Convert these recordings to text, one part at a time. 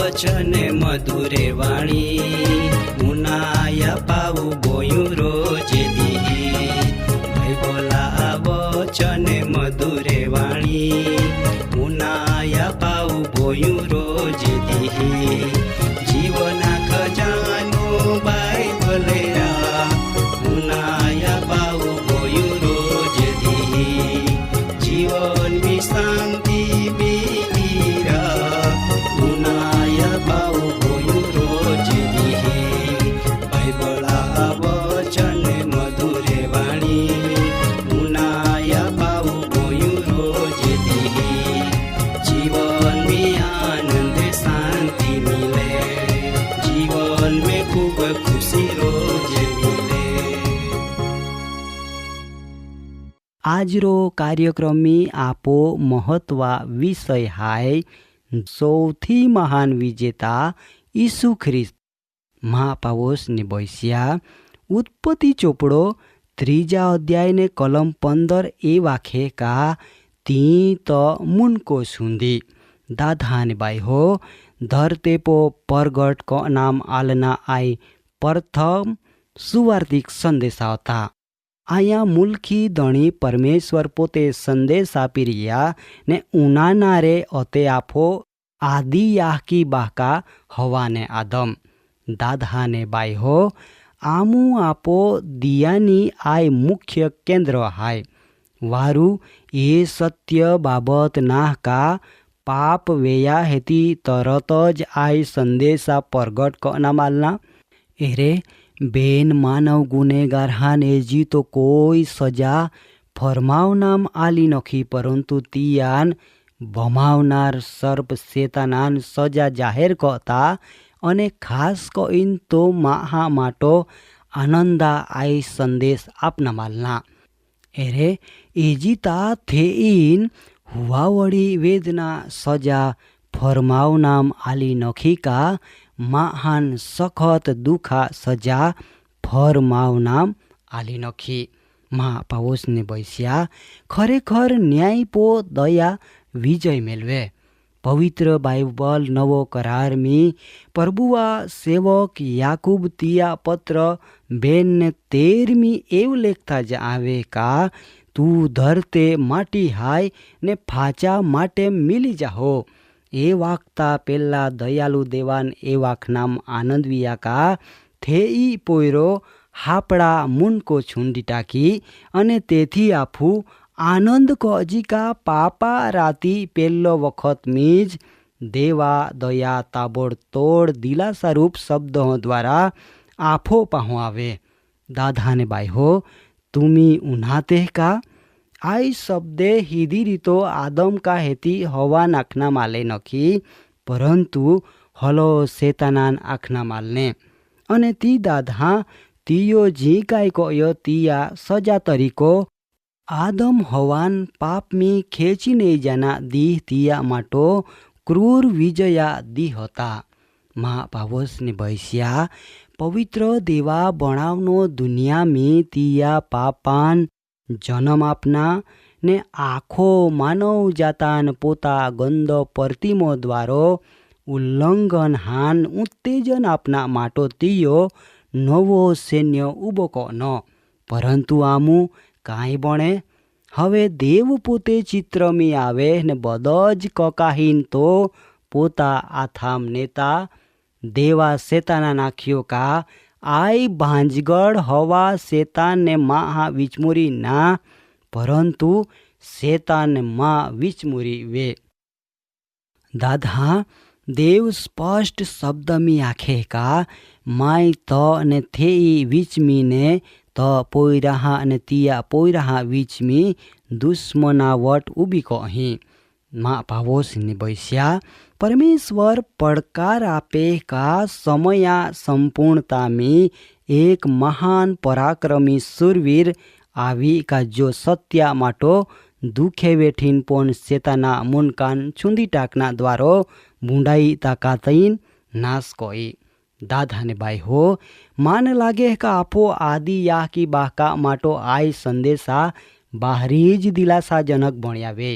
વચને મધુરે વાણી ઉનાયા પાવું બોયું રોજે દી. ભાઈ બોલા વચને મધુરે વાણી ઉનાયા પાવું બોયું રોજે દી. જીવના ખજાનો બાઇબલે રા ઉનાયા પાવું બોયું રોજે દી. જીવનની શાંતિ આજરો કાર્યક્રમી આપો મહત્વ વિષય હાય સૌથી મહાન વિજેતા ઈસુ ખ્રિસ્ત. મહાપાવોસને બોસ્યા ઉત્પત્તિ ચોપડો 3 અધ્યાયને કલમ 15 એ વાખે કા તી તો મુनको સુંધી દાધાને બાઈ હો ધરતે પો પરગટ કો નામ આલના આઈ પ્રથમ સુવાર્તિક સંદેશા હતા. અહીંયા મુલખી ધણી પરમેશ્વર પોતે સંદેશ આપી રહ્યા ને ઉનાનારે અતે આફો આદિ યાહકી બાકા હવાને આદમ દાદાને બાઈ હો આમું આપો દિયાની આય મુખ્ય કેન્દ્ર હાય વારું એ સત્ય બાબત નાહ કા પાપ વેયા હેતી તરત જ આય સંદેશા પરગટ કના માલના એરે બેન માનવ ગુનેગાર હાને જી તો કોઈ સજા ફરમાવનામ આલી નખી પરંતુ તિયાન ભમાવનાર સર્પ શેતાનાન સજા જાહેર કરતા અને ખાસ કહીન તો માહા માટો આનંદા આઈ સંદેશ આપના માલના એરે એજીતા થેઈન હુવાવડી વેદના સજા ફરમાવનામ આલી નખી કા મહાન સખત દુખા સજા ફરમાવનામ આલી નખી. મહાપાવોસને બસ્યા ખરેખર ન્યાય પો દયા વિજય મેળવે. પવિત્ર બાઇબલ નવો કરાર મી પ્રભુઆ સેવક યાકૂબ તિયા પત્ર બેનને 13મી એવું લેખતા જ આવે કા તું ધરતે માટી હાય ને ફાચા માટે મિલી જાહો. એ વાગતા પેલા દયાલુ દેવાન એ વાખનામ આનંદવિયા કા થેઈ પોયરો હાપડા મુनको છુંડી ટાકી અને તેથી આફું આનંદ કોજીકા પાપા રાતી પેલો વખત મીજ દેવા દયા તાબોડતોડ દિલાસારૂપ શબ્દો દ્વારા આફો પાહો આવે. દાદાને બાઈ હો તુમી ઉન્હાતે કા આઈ શબ્દે હીધી રીતો આદમ કા હેતી હવા નાખના માલે નખી પરંતુ હલો શેતાનાન આખના માલને અને તી દાદા તીયો જી કાંઈ કયો તિયા સજા તરીકો આદમ હવાન પાપમી ખેંચીને જાના દીહ તિયા માટો ક્રૂર વિજયા દી હતા. મહાપાવોસને ભસ્યા પવિત્ર દેવા બણાવનો દુનિયામી તિયા પાપાન જન્મ આપના ને આખો માનવ જાતાન પોતા ગંદ પ્રતિમો દ્વારો ઉલ્લંઘન હાન ઉત્તેજન આપના માટો તીયો નવો સૈન્ય ઊભો કોનો પરંતુ આમું કાંઈ બણે. હવે દેવ પોતે ચિત્રમી આવે ને બદજ કકાહીન તો પોતા આથામ નેતા દેવા શેતાના નાખ્યો કા આઈ ભાંજગઢ હવા શેતાન ને મા વિચમુરી ના પરંતુ શેતાન માં વિચમુરી વે. દાદા દેવ સ્પષ્ટ શબ્દમી આખે કા માય ત અને થેઈ વિચમીને ત પોઈરાહા અને તિયા પોઈરાહા વિચમી दुश्मनावट ઊભી કહી। માં ભાવોસની બૈસ્યા પરમેશ્વર પડકાર આપે કા સમયા સંપૂર્ણતામી એક મહાન પરાક્રમી સુરવીર આવી કા જો સત્યા માટો દુખે વેઠીન પણ શેતાના મુનકાન છુંદી ટાકના દ્વારો બુંડાઈ તાકાતઈન નાશ કોઈ। દાદાને બાઈ હો માન લાગે કા આપો આદि યા કી બાકા માટો આય સંદેશા બાહરી જ દિલાસાજનક ભણ્યાવે।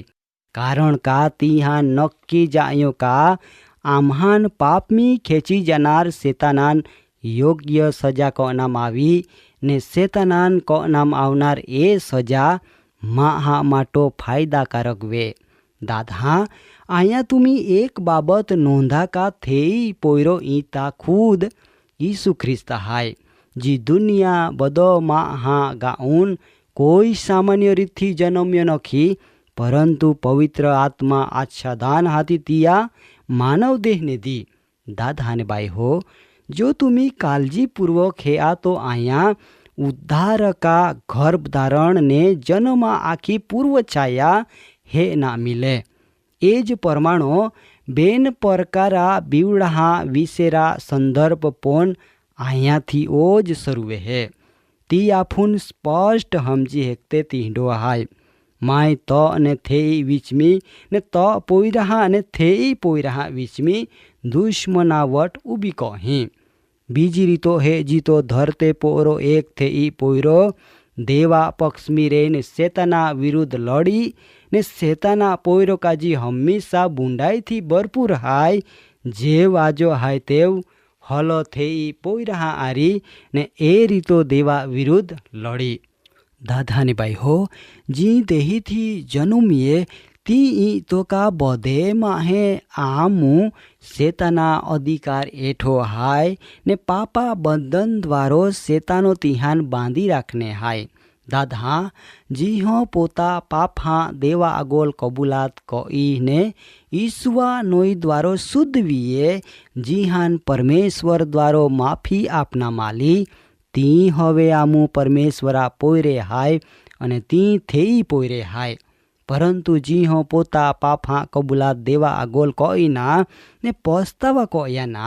કારણ કા તિહા નક્કી જાયો કા આમ્હાન પાપમી ખેંચી જનાર શેતાનાન યોગ્ય સજા કોનામ આવી ને શેતાનાન કોનામ આવનાર એ સજા મહા માટો ફાયદાકારક વે। દાદા અહીંયા तुम्ही एक बाबत नोंधा का थेई पोयरो ईता खुद यीशु ख्रिस्त हाय जी दुनिया बदो महा गाउन कोई सामान्य रीतथी जन्म्यो नखी परंतु पवित्र आत्मा आच्छादान हाथी तिया मानव देह ने दी। दादा ने बाई हो जो तुम्ही काळजीपूर्वक हे आ तो आया उद्धारका गर्भधारण ने जन्म आखी पूर्व छाया हे ना मिले। एज परमाणो बेन परकारा बीवड़ा विशेरा संदर्भ पोन आया थी ओज सरुवे है ती आफून स्पष्ट हमजी हेकते तींडो हाय। माय तो ने थेई विचमी ने तो पोईरहा ने थेई पोईरहा विचमी दुश्मनावट ઊભી કહી। બીજી રીતો હે જીતો ધરતે પોરો એક થેઈ પોયરો દેવા પક્ષમી રહીને શેતાના વિરુદ્ધ લડી ને શેતાના પોયરો કાજી હંમેશા બુંડાઈથી ભરપૂર હાય જે વાજો હાય તેવ હલો થેઈ પોયરા આરી ને એ રીતો દેવા વિરુદ્ધ લડી। દાદાની બાઈ હો જી દેહીથી જન્મીએ ती तो का बधे माहे आमू शेताना अधिकार एठो हाय ने पापा बंधन द्वारो शेतानो तिहान बांधी राखने हाय। दादा जी हो पोता पापा देवा आगोल कबूलात कई ने ईश्वा नोई द्वारो शुद्ध विये जीहान परमेश्वर द्वारो माफी आपना माली ती हवे आमू परमेश्वरा पोयरे हाय अने ती थेई पोयरे हाय। परंतु जी हो पोता पापा कबूलात देवा आगोल कोईना ने पछतावा कोयाना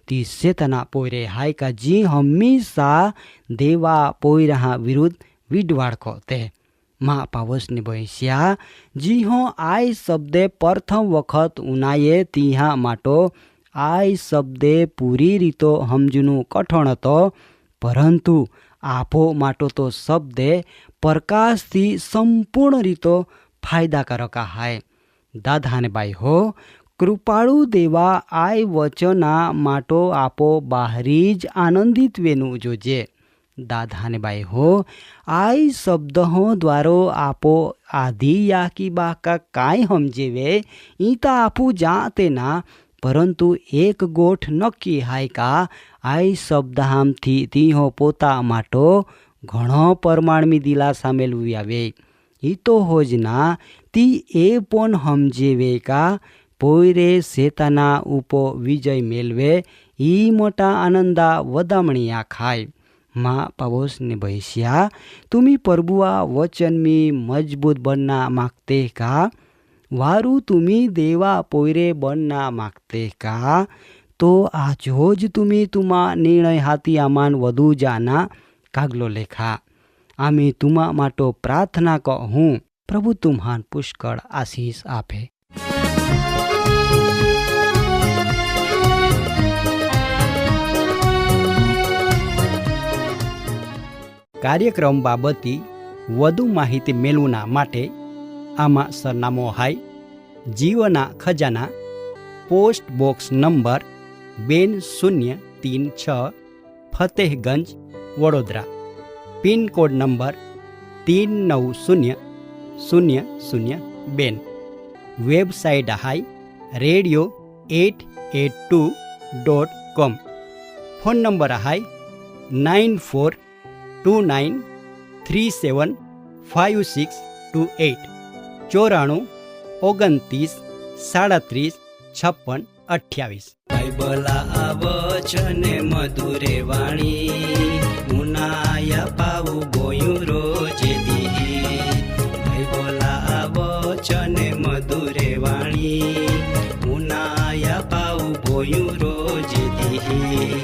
ती शेताना पोयरे हाय का जी हमेशा देवा पोयरा विरुद्ध विडवाड़ कोते। माँ पावसनी बहिस्या जी हो आय शब्दे प्रथम वखत उनाये तिहा माटो आय शब्दे पूरी रीतो हमजुनु कठोण तो परंतु आपो माटो तो शब्दे प्रकाश थी संपूर्ण रीतो फायदाकारक हाय। दादा ने बाई हो कृपाळु देवा आय वचना माटो आपो बाहरीज आनंदित वेनु जोजे। दादा ने बाई हो आय शब्द हो द्वारो आपो आदि या की बाका काय हमजेवे ईता आपू जाते ना परंतु एक गोठ नक्की हाय का आय शब्द हम थी ती हो पोता माटो घणो परमाणमी दिलासा मेलवी ई तो होजना ती ए पण हमजेवे का पोयरे शेताना उपो विजय मेलवे ई मोटा आनंदा वदामणिया खाय। माँ पावसने बहिस्या तुम्ही प्रभुआ वचन में मजबूत बनना मागते का वारू तुम्ही देवा पोयरे बनना मागते का तो आजोज तुम्ही तुमा निर्णय हाती आमान वधू जाना कागलो लेखा। आमी तुमा माटो प्रार्थना कहूँ प्रभु तुम्हान पुष्कळ आशीष आपे। कार्यक्रम बाबती વધુ માહિતી મેળવના માટે આમાં સરનામો હાય જીવના ખજાના post box number 2036 Fatehganj Vadodara pin code number 390002। Website हाई radio882.com। फोन नंबर हाई 9429375628 94 29 37 56 28। बाइबला वचन मधुरे वाणी उनाया पाऊ गोयु रोजे दी बाइबल वचन मधुरे वाणी मुनाया पाऊ भोयू रोज दी